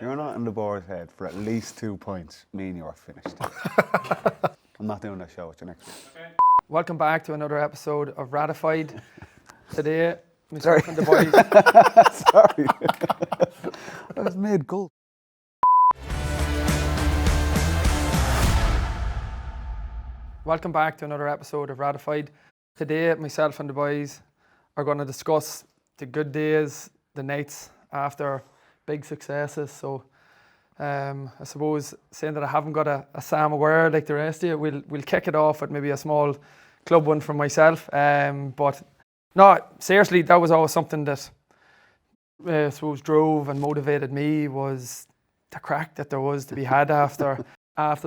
If you're not in the board's head for at least 2 points, me and you are finished. I'm not doing that show with you next week. Okay. Welcome back to another episode of Ratified. Today, myself and the boys. Sorry. That was made gulp. Welcome back to another episode of Ratified. Today, myself and the boys are going to discuss the good days, the nights after big successes. So, I suppose, saying that I haven't got a Sam Aware like the rest of you, we'll kick it off with maybe a small club one from myself. But no, seriously, that was always something that I suppose drove and motivated me, was the crack that there was to be had after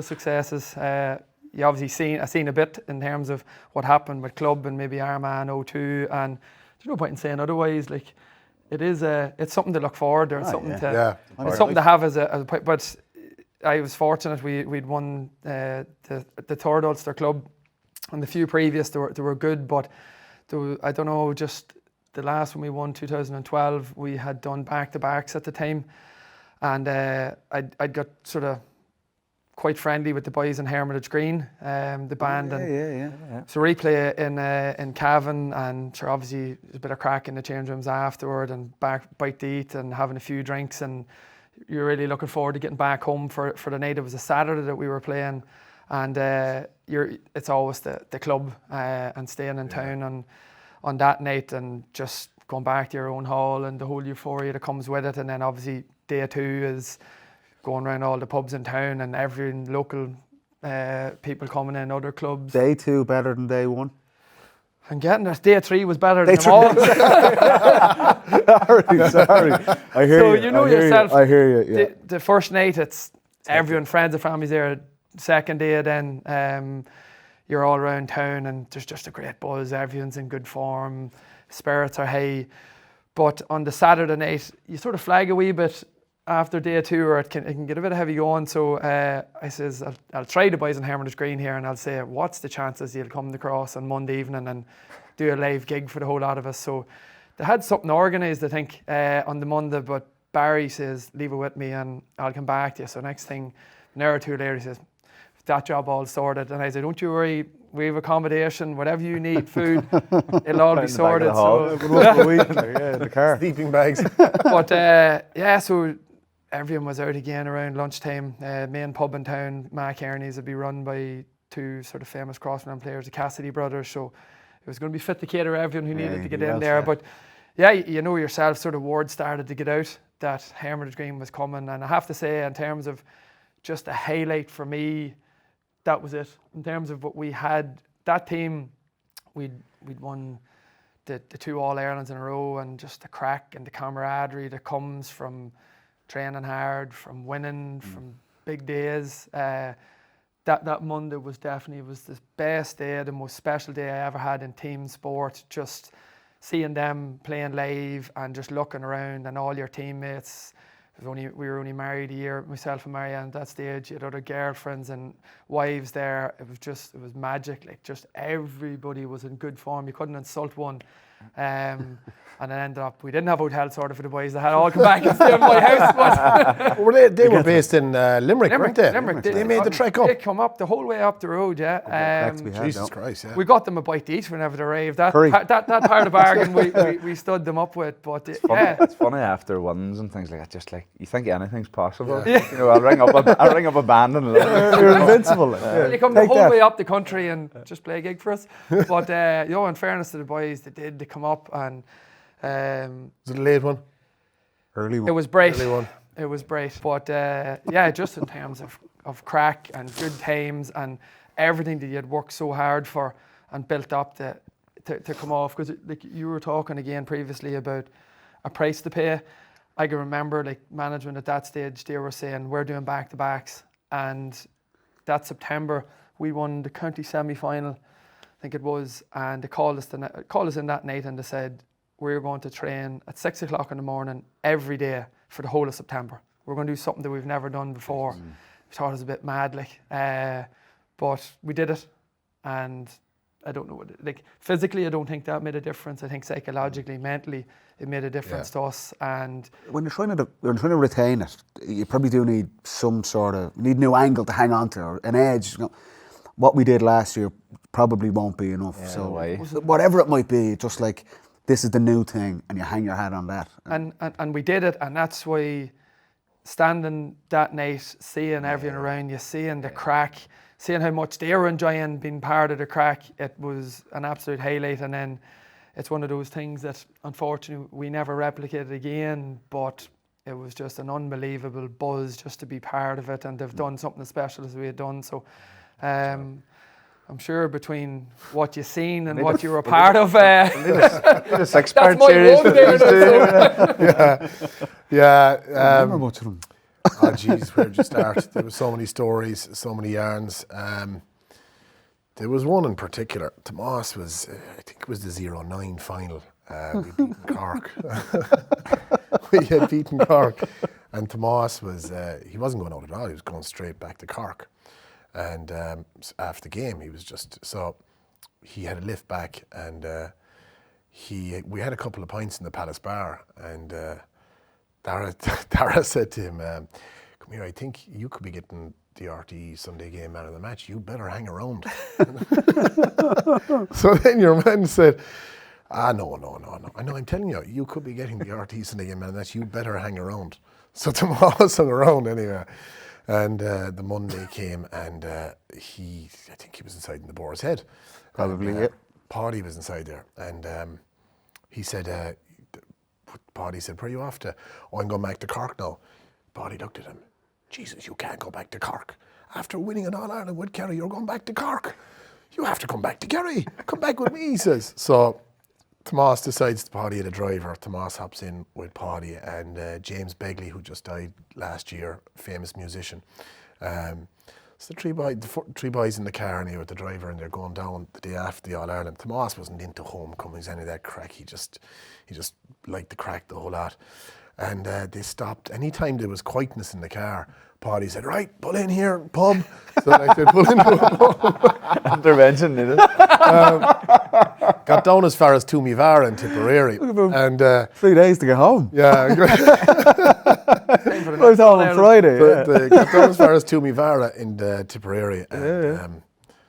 successes. You obviously I seen a bit in terms of what happened with club and maybe Armagh 02, and there's no point in saying otherwise. Like, it's something to look forward to, it's something to have as a. But I was fortunate we'd won the third Ulster club, and the few previous they were good, but I don't know, just the last one we won 2012, we had done back-to-backs at the time, and I'd got sort of quite friendly with the boys in Hermitage Green, the band, so replay in Cavan, and sure, obviously there's a bit of crack in the change rooms afterward, and bite to eat and having a few drinks, and you're really looking forward to getting back home for the night. It was a Saturday that we were playing, and it's always the club and staying in town on that night, and just going back to your own hall and the whole euphoria that comes with it. And then obviously day two is going around all the pubs in town and every local people coming in, other clubs. Day two better than day one? I'm getting there. Day three was better than them all. Sorry. I hear so you. You know yourself. I hear you. Yeah. The first night, it's everyone, friends and families there. Second day, then you're all around town and there's just a great buzz. Everyone's in good form. Spirits are high. But on the Saturday night, you sort of flag a wee bit after day two, or it can get a bit heavy going. So I says, I'll try the boys in Hermitage Green here, and I'll say, what's the chances you'll come across on Monday evening and do a live gig for the whole lot of us? So they had something organised, I think, on the Monday, but Barry says, leave it with me and I'll come back to you. So next thing, an hour or two later, he says, that job all sorted. And I said, don't you worry, we have accommodation, whatever you need, food, it'll all be sorted. So in the car. Sleeping bags. But so everyone was out again around lunchtime. Main pub in town, Mac Kearney's, would be run by two sort of famous Crossland players, the Cassidy brothers. So it was going to be fit to cater everyone who needed to get in there. But yeah, you know yourself, sort of word started to get out that Hermitage Green was coming. And I have to say, in terms of just a highlight for me, that was it. In terms of what we had, that team, we'd won the two All-Irelands in a row, and just the crack and the camaraderie that comes from training hard, from winning, from big days. That Monday was definitely the best day, the most special day I ever had in team sport. Just seeing them playing live and just looking around, and all your teammates. We were only married a year, myself and Marianne, at that stage. You had other girlfriends and wives there. It was magic. Like, just everybody was in good form. You couldn't insult one. And it ended up, we didn't have hotel sorted for the boys. They had all come back and stay in my house. But they were based in Limerick, weren't they? Limerick. They made the trek up. They come up the whole way up the road, yeah. Jesus Christ, yeah. We got them a bite to eat whenever they arrived. That part of the bargain we stood them up with. But it's funny after wins and things like that. Just like you think anything's possible. Yeah. You know, I'll ring up a band and you're invincible. You come the whole way up the country and just play a gig for us. But in fairness to the boys, they come up, and was it a late one? Early one. It was bright. Early one. It was bright. But just in terms of crack and good times and everything that you had worked so hard for and built up to come off. Because like you were talking again previously about a price to pay. I can remember like management at that stage, they were saying we're doing back-to-backs, and that September we won the county semi-final, I think it was, and they called us in that night and they said we're going to train at 6 o'clock in the morning every day for the whole of September. We're going to do something that we've never done before. We thought it was a bit mad, but we did it, and I don't know, like physically I don't think that made a difference. I think psychologically, mentally, it made a difference to us. And when you're trying to retain it, you probably do need some sort of new angle to hang on to, or an edge. You know, what we did last year probably won't be enough. So whatever it might be, just like this is the new thing, and you hang your hat on that. And we did it, and that's why standing that night, seeing everyone around you, seeing the crack, seeing how much they were enjoying being part of the crack, it was an absolute highlight. And then it's one of those things that unfortunately we never replicated again, but it was just an unbelievable buzz just to be part of it, and they've done something as special as we had done. So I'm sure between what you've seen and what you were part of, a six-part my series. one there. I remember much of them. Oh, jeez, where'd you start? There were so many stories, so many yarns. There was one in particular. Tomas was, I think it was the 09 final. We beaten Cork. We had beaten Cork. And Tomas was, he wasn't going out at all. He was going straight back to Cork. And after the game, he was just, so he had a lift back, and we had a couple of pints in the Palace Bar, and Dara said to him, come here, I think you could be getting the RTE Sunday Game Man of the Match. You better hang around. So then your man said, no. I know, I'm telling you, you could be getting the RTE Sunday Game Man of the Match. You better hang around. So Tomas hung around anyway. And the Monday came, and I think he was inside in the Boar's Head. Probably, and, yeah. Paddy was inside there, and he said, Paddy said, where are you off to? Oh, I'm going back to Cork now. Paddy looked at him. Jesus, you can't go back to Cork. After winning an All-Ireland with Kerry, you're going back to Cork. You have to come back to Kerry. Come back with me, he says. So Tomas decides Paddy had a driver. Tomas hops in with Paddy, and James Begley, who just died last year, famous musician. So the three boys in the car, and with the driver, and they're going down the day after the All-Ireland. Tomas wasn't into homecomings, any of that crack. He just liked the crack, the whole lot. And they stopped. Anytime there was quietness in the car, Paddy said, right, pull in here, pub. So like they pull into a pub. Intervention, did it? Got down as far as Toomevara in Tipperary. And 3 days to get home. yeah, I was home on Friday. they got down as far as Toomevara in Tipperary. And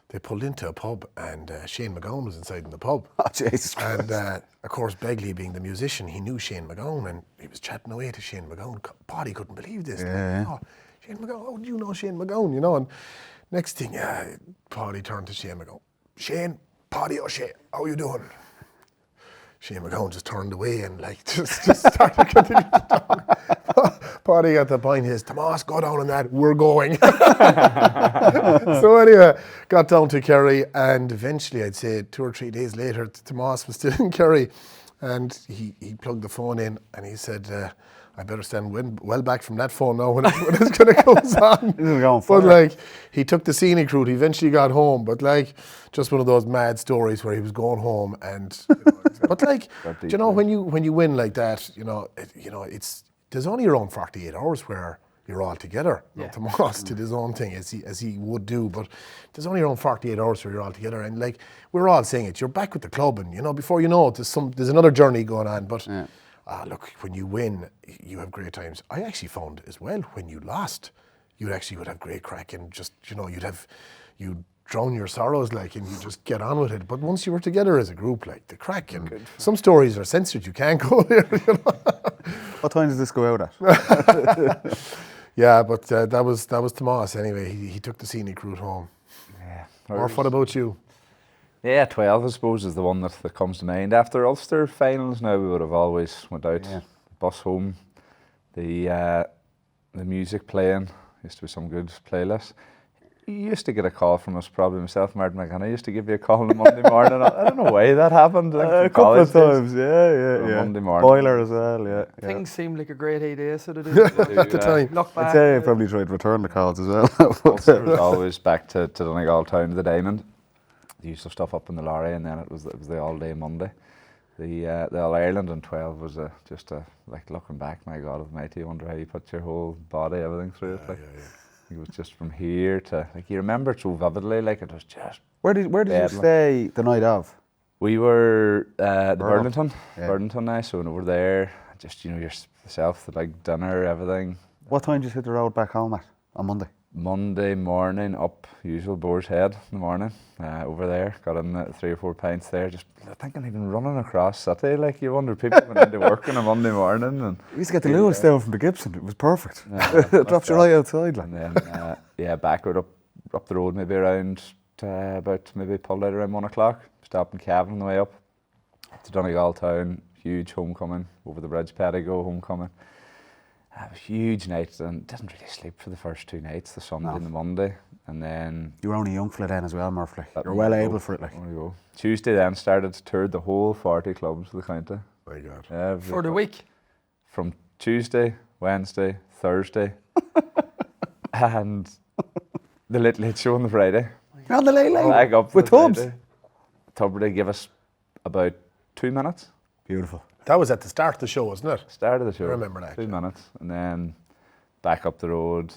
they pulled into a pub, and Shane McGowan was inside in the pub. Oh, Jesus Christ. And of course, Begley being the musician, he knew Shane McGowan, and he was chatting away to Shane McGowan. Paddy couldn't believe this. Yeah. Oh, Shane McGowan, how do you know Shane McGowan? You know, and next thing, Paddy turned to Shane McGowan. Shane, Paddy O'Shea, how you doing? Shane McGowan just turned away and just started to continue to talk. Paddy at the point is, Tomas, go down on that, we're going. So anyway, got down to Kerry, and eventually, I'd say 2 or 3 days later, Tomas was still in Kerry, and he plugged the phone in, and he said, I better stand well back from that phone now when it's going to goes on. But he took the scenic route. He eventually got home, but just one of those mad stories where he was going home, and but when you win like that, it's there's only around 48 hours where you're all together. Yeah. Tomas did his own thing as he would do, but there's only around 48 hours where you're all together, and we're all saying it. You're back with the club, and before you know it, there's another journey going on, but. Yeah. Look, when you win, you have great times. I actually found as well, when you lost, you would have great crack, and just, you'd drown your sorrows, and you just get on with it. But once you were together as a group, the crack, and some stories are censored, you can't go there, What time does this go out at? Yeah, but that was Tomas anyway. He took the scenic route home. Yeah. Or what about you? Yeah, 12, I suppose, is the one that comes to mind. After Ulster finals now, we would have always went out, bus home, the music playing, used to be some good playlists. You used to get a call from us, probably myself, Martin McKenna, used to give you a call on a Monday morning. I don't know why that happened. A couple of times, yeah. Monday morning. Boiler as well, yeah. Things seemed like a great idea, so they At the time. Look back. I'd say I probably tried to return the calls as well. Ulster was always back to Donegal Town to the Diamond. They used to stuff up in the lorry, and then it was the all-day Monday. The All-Ireland in 12 was just looking back, my God Almighty, you wonder how you put your whole body, everything through it. It was just from here to, you remember it so vividly, it was just Where did you stay the night of? We were the Burlington, Yeah. Burlington now, so over there, just, yourself, the big dinner, everything. What time did you hit the road back home at on Monday? Monday morning, up, usual Boar's Head in the morning, over there, got in 3 or 4 pints there, just thinking even running across City, like you wonder, people went into work on a Monday morning. And We used to get the Lewis down from the Gibson, it was perfect. It dropped you right outside. Like. And then, backward up the road, maybe around, pulled out around 1 o'clock, stopped in Cavan on the way up to Donegal town, huge homecoming, over the bridge, Pedigo homecoming. It was a huge night, and didn't really sleep for the first 2 nights, the Sunday and the Monday. And then... You were only young for it then as well, Murph. Like. You're well able for it. Like. There we go. Tuesday then toured the whole 40 clubs of the county. My God. For the week? From Tuesday, Wednesday, Thursday, and the Late Show on the Friday. You're on the late Leg up with Tubbs? Tubbs give us about 2 minutes. Beautiful. That was at the start of the show, wasn't it? Start of the show. I remember that. 2 minutes, and then back up the road.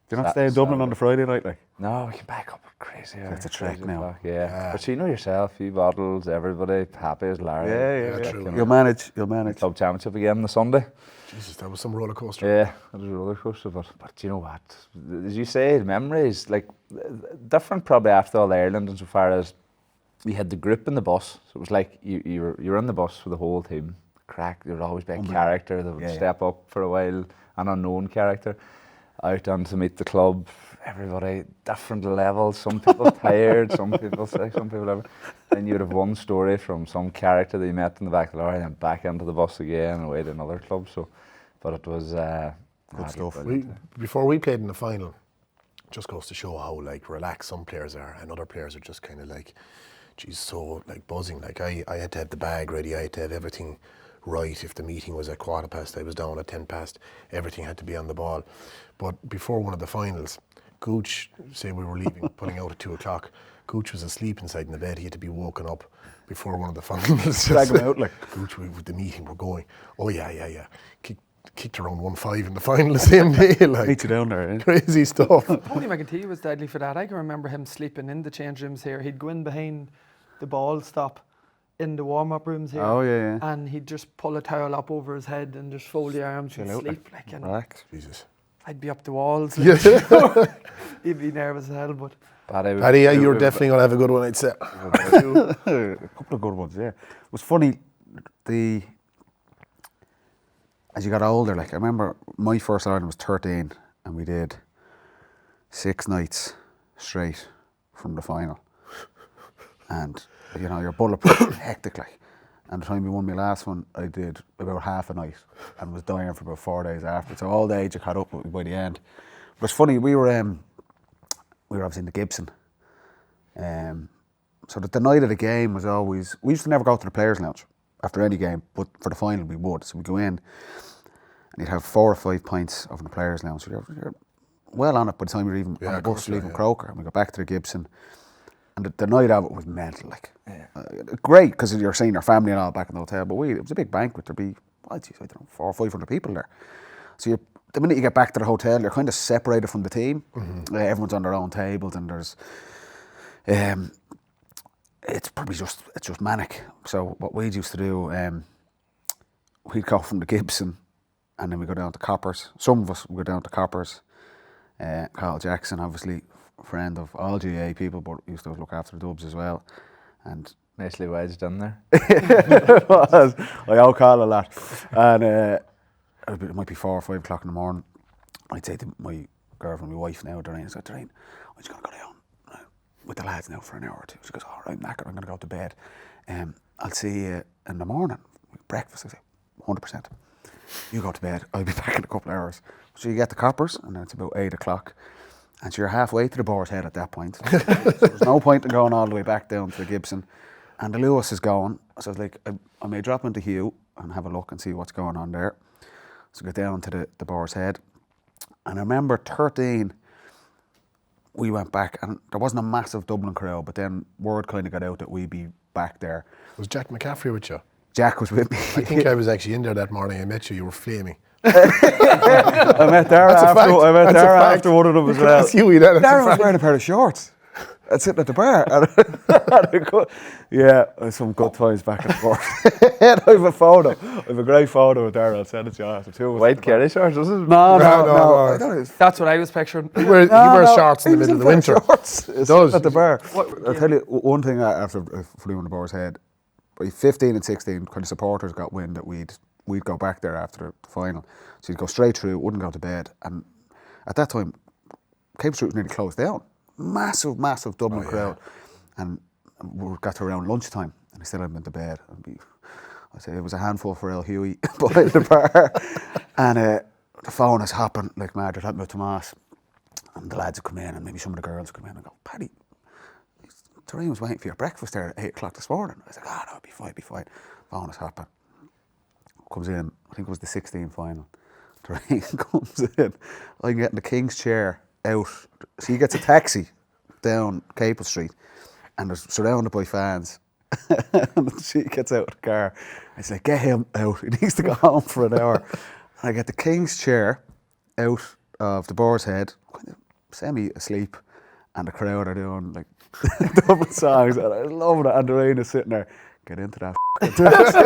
Do you not stay in Dublin on the Friday night? Like? No, we can back up crazy. It's a trek now. Yeah. But you know yourself, few bottles, everybody happy as Larry. Yeah. True. You'll manage. Club championship again on the Sunday. Jesus, that was some roller coaster. Yeah, it was a roller coaster, but you know what? As you say, memories, like, different probably after all Ireland insofar as we had the group in the bus. So it was like you were in the bus for the whole team. Crack, there would always be a character that would step up for a while, an unknown character, out and to meet the club. Everybody, different levels, some people tired, some people sick, some people whatever. Then you would have one story from some character that you met in the back of the lorry, and then back into the bus again and away to another club. So, but it was good stuff. Before we played in the final, just goes to show how like relaxed some players are, and other players are just kind of like, geez, so like buzzing. Like I had to have the bag ready, I had to have everything right. If the meeting was at 15:15, I was down at 10:10. Everything had to be on the ball. But before one of the finals, Gooch, say we were leaving, pulling out at 2 o'clock, Gooch was asleep inside in the bed. He had to be woken up before one of the finals. Drag him out like. Gooch, with the meeting, we're going. Oh yeah. Kicked around 1-5 in the final the same day. Like, Beat you down there, eh? Crazy stuff. Tony McEntee was deadly for that. I can remember him sleeping in the change rooms here. He'd go in behind the ball stop in the warm-up rooms here. Oh, yeah. And he'd just pull a towel up over his head and just fold the arms and sleep. Like, and Relax. Jesus. I'd be up the walls. Like, he'd be nervous as hell, but... Paddy, you're definitely going to have a good one, I'd say. A couple of good ones, yeah. It was funny, as you got older, like I remember my first Ireland was 13 and we did 6 nights straight from the final. And, you know, you're bulletproof, hectic like. And the time we won my last one, I did about half a night and was dying for about 4 days after. So all the age I caught up with by the end. But it's funny, we were obviously in the Gibson. So that the night of the game was always, we used to never go to the players' lounge after any game, but for the final we would. So we'd go in and you'd have 4 or 5 pints over in the players' lounge. So you're well on it by the time you're even on the bus leaving Croker. And we go back to the Gibson. And the night of it was mental, like. Great, because you're seeing your family and all back in the hotel, but it was a big banquet. There'd be, I don't know, 400 or 500 people there. So the minute you get back to the hotel, you're kind of separated from the team. Mm-hmm. Everyone's on their own tables and there's... it's just manic. So what we used to do, we'd go from the Gibson and then we go down to Coppers. Some of us would go down to Coppers. Carl Jackson, obviously, friend of all GA people, but used to look after the Dubs as well. And nicely wedged in there. It was. I owe Carl a lot. And it might be 4 or 5 o'clock in the morning. I'd say to my girlfriend, my wife now, Doreen, I said, Doreen, I'm just going to go down with the lads now for an hour or two. She goes, all right, I'm knackered, I'm going to go to bed. I'll see you in the morning. Breakfast, I say, 100%. You go to bed, I'll be back in a couple of hours. So you get the Coppers, and then it's about 8 o'clock. And so you're halfway to the Boar's Head at that point. So there's no point in going all the way back down to the Gibson. And the Lewis is going. So I was like, I may drop into Hugh and have a look and see what's going on there. So get down to the Boar's Head. And I remember 13, we went back and there wasn't a massive Dublin crowd, but then word kind of got out that we'd be back there. Was Jack McCaffrey with you? Jack was with me. I think I was actually in there that morning. I met you were flaming. I met Dara after one of them as well. That's you, Darren was wearing a pair of shorts. and sitting at the bar. Some good times back and forth. I have a photo. I have a great photo of there. I'll send it to you after. Two of us. White Kerry shorts, was it? No. No. I don't know. That's what I was picturing. He wears shorts in the middle of the winter. He does. At the bar. I'll tell you one thing after flew on the Boar's Head. By 15 and 16, kind of supporters got wind that we'd go back there after the final. So you'd go straight through, wouldn't go to bed. And at that time, Cape Street was nearly closed down. Massive Dublin crowd. And we got to around lunchtime and I still hadn't been to bed. I'd say it was a handful for El Huey behind the bar. And the phone is hopping like mad. They're talking about Tomas. And the lads would come in and maybe some of the girls would come in and go, Paddy, Terrain was waiting for your breakfast there at 8 o'clock this morning. I was like, no, it'll be fine. Phone is hopping. Comes in, I think it was the 16 final. Terrain comes in. I'm getting the King's chair out. So he gets a taxi down Capel Street and they're surrounded by fans. And she gets out of the car. I say, get him out. He needs to go home for an hour. And I get the King's chair out of the Boar's Head, kind of semi-asleep, and the crowd are doing like Dublin songs. And I love it. And Doreen's sitting there, get into that taxi.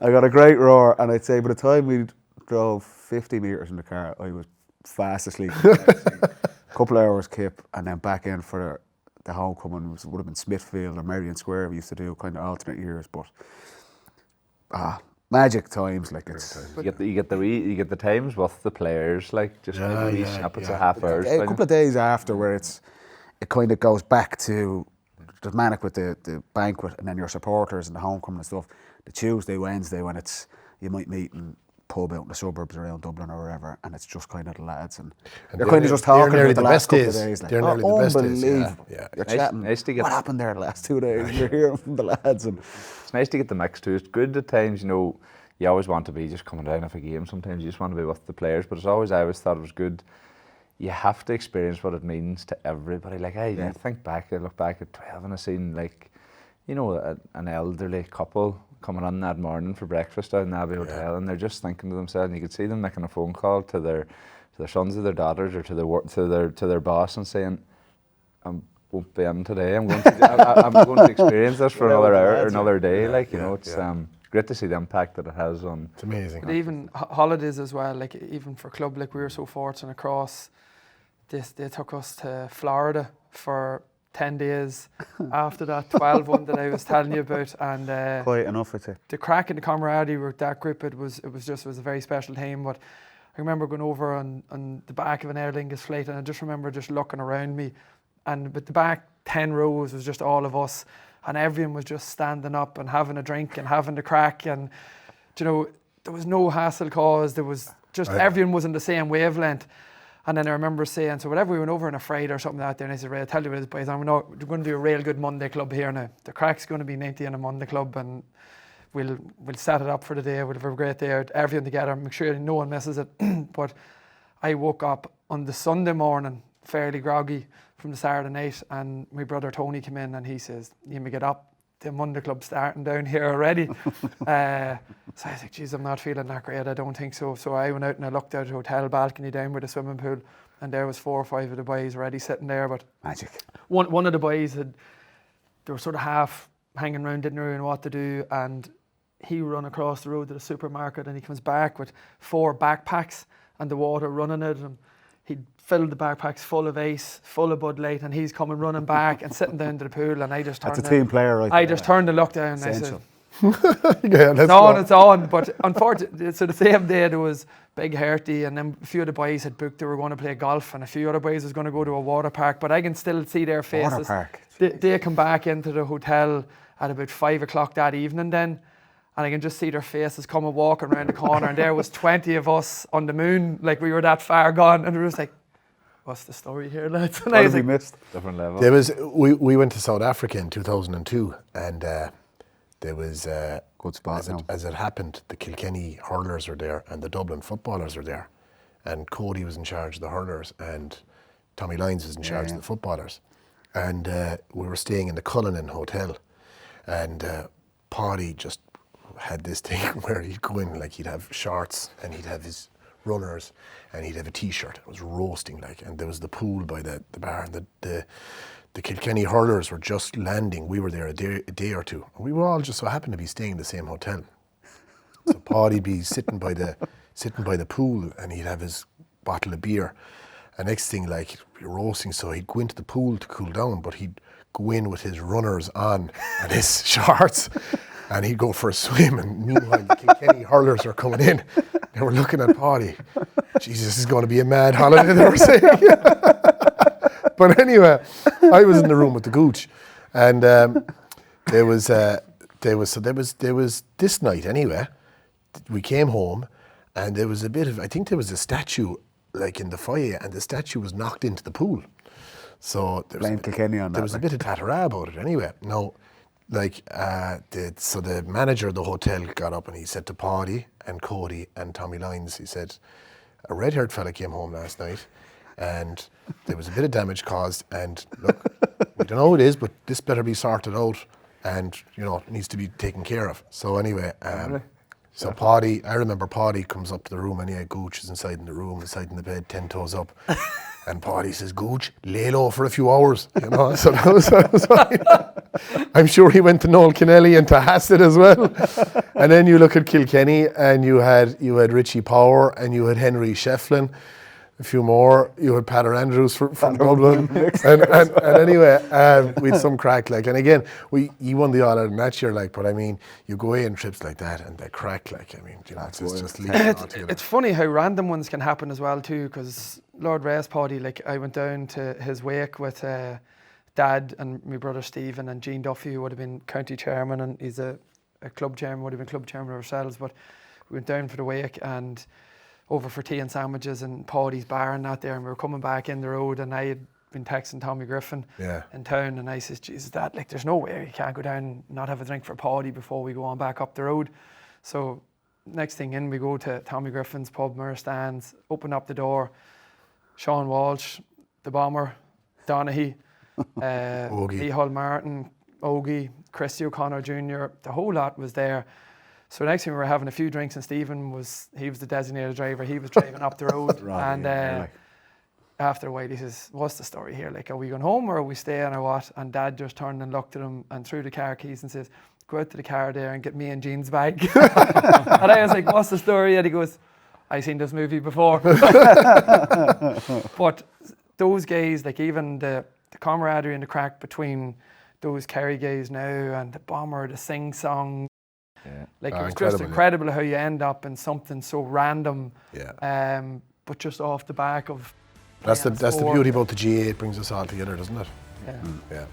I got a great roar. And I'd say by the time we drove 50 metres in the car, I was fast asleep. A couple of hours kip and then back in for the homecoming. It would have been Smithfield or Merrion Square. We used to do kind of alternate years, but magic times. Like it's you get the times with the players, like just maybe snippets of half hours. A couple of days after where it kind of goes back to the manic with the banquet and then your supporters and the homecoming and stuff. The Tuesday, Wednesday when you might meet in pub out in the suburbs around Dublin or wherever, and it's just kind of the lads and you're kind of just talking about the last couple of days. Like, they're nearly the best days. Yeah. You're chatting. Nice to get what happened there the last 2 days? You're hearing from the lads, and it's nice to get the mix too. It's good at times, you know. You always want to be just coming down off a game. Sometimes you just want to be with the players, but I always thought it was good. You have to experience what it means to everybody. Like I think back, I look back at 12 and I seen like, you know, an elderly couple coming on that morning for breakfast down in the Abbey Hotel, and they're just thinking to themselves, and you could see them making a phone call to their sons or their daughters or to their boss and saying, I won't be in today. I'm going to experience this for another hour or another day. Like you know, it's great to see the impact that it has on. It's amazing. But even holidays as well. Like even for club, like we were so fortunate across. They took us to Florida for 10 days after that 12 one that I was telling you about, and quite enough, I'd say. The crack and the camaraderie with that group, it was a very special time. But I remember going over on the back of an Aer Lingus flight, and I just remember just looking around me, and with the back 10 rows was just all of us, and everyone was just standing up and having a drink and having the crack, and you know there was no hassle caused. There was just everyone was in the same wavelength. And then I remember saying, so whenever we went over on a Friday or something out there, and I said, Ray, I'll tell you what it is, boys, we're going to do a real good Monday club here now. The crack's going to be 90 on a Monday club, and we'll set it up for the day. We'll have a great day out, everyone together, make sure no one misses it. But I woke up on the Sunday morning, fairly groggy from the Saturday night, and my brother Tony came in and he says, you may get up. The Monday club starting down here already. So I was like, geez, I'm not feeling that great, I don't think so. So I went out and I looked out the hotel balcony down by the swimming pool, and there was 4 or 5 of the boys already sitting there. But magic. One of the boys they were sort of half hanging around, didn't know what to do, and he ran across the road to the supermarket, and he comes back with 4 backpacks and the water running it, and he'd filled the backpacks full of Ace, full of Bud Light, and he's coming running back and sitting down to the pool, and I just turned. That's a team player, right? I just turned and looked down and I said, it's on. But unfortunately, so the same day there was Big Herty, and then a few of the boys had booked they were going to play golf, and a few other boys was going to go to a water park, but I can still see their faces. Water park. They come back into the hotel at about 5 o'clock that evening then, and I can just see their faces coming walking around the corner, and there was 20 of us on the moon, like we were that far gone, and we were just like, what's the story here, lads? And I was like, missed different level. There was we went to South Africa in 2002, and there was good spot. As it happened, the Kilkenny hurlers were there, and the Dublin footballers were there, and Cody was in charge of the hurlers, and Tommy Lyons was in charge of the footballers, and we were staying in the Cullinan Hotel, and Paddy just had this thing where he'd go in, like he'd have shorts and he'd have his runners and he'd have a t-shirt. It was roasting, like, and there was the pool by the bar, and the Kilkenny hurlers were just landing. We were there a day or two. And we were all just so happened to be staying in the same hotel. So Paddy'd be sitting by the pool, and he'd have his bottle of beer. And next thing, like, it'd be roasting, so he'd go into the pool to cool down, but he'd go in with his runners on and his shorts, and he'd go for a swim. And meanwhile, the Kilkenny hurlers are coming in. They were looking at Paddy. Jesus, this is going to be a mad holiday, they were saying. But anyway, I was in the room with the gooch, and there was this night anyway. We came home, and there was a bit of, I think there was a statue like in the foyer, and the statue was knocked into the pool. So there was a bit of tatara about it anyway. No, like so the manager of the hotel got up and he said to Paddy and Cody and Tommy Lyons, he said, a red-haired fella came home last night, and there was a bit of damage caused, and look, we don't know who it is, but this better be sorted out, and it needs to be taken care of. So anyway, so Paddy, I remember Paddy comes up to the room, and Gooch is inside in the room, inside in the bed, 10 toes up, and Paddy says, Gooch, lay low for a few hours, so that was fine. I'm sure he went to Noel Kennelly and to Hassett as well. And then you look at Kilkenny, and you had Richie Power, and you had Henry Shefflin, a few more. You had Pater Andrews from Dublin. and anyway, we had some crack, like, and again, he won the All-Ireland that year, like, but I mean, you go away on trips like that and they crack, like, I mean, it's just leaving it all together. It's funny how random ones can happen as well too, because Lord Ray's Paddy, like, I went down to his wake with Dad and my brother Stephen and Jean Duffy, who would have been county chairman, and he's a club chairman, would have been club chairman ourselves, but we went down for the wake and over for tea and sandwiches and Paddy's bar and that there, and we were coming back in the road, and I had been texting Tommy Griffin in town, and I says, Jesus, Dad, like, there's no way you can't go down and not have a drink for Paddy before we go on back up the road. So next thing in, we go to Tommy Griffin's pub, Mirror Stands, open up the door, Sean Walsh, the Bomber, Donaghy, Lee Hull Martin, Ogie, Christy O'Connor Jr., the whole lot was there. So next thing we were having a few drinks, and Stephen was the designated driver. He was driving up the road, and after a while he says, "What's the story here? Like, are we going home or are we staying or what?" And Dad just turned and looked at him and threw the car keys and says, "Go out to the car there and get me and Jean's bag." And I was like, "What's the story?" And he goes, "I seen this movie before." But those guys, like, even the camaraderie and the crack between those Kerry guys now and the Bomber, the sing song. Yeah. Like, it was just incredible how you end up in something so random, but just off the back of. That's the beauty about the GA. It brings us all together, doesn't it? Yeah. Yeah.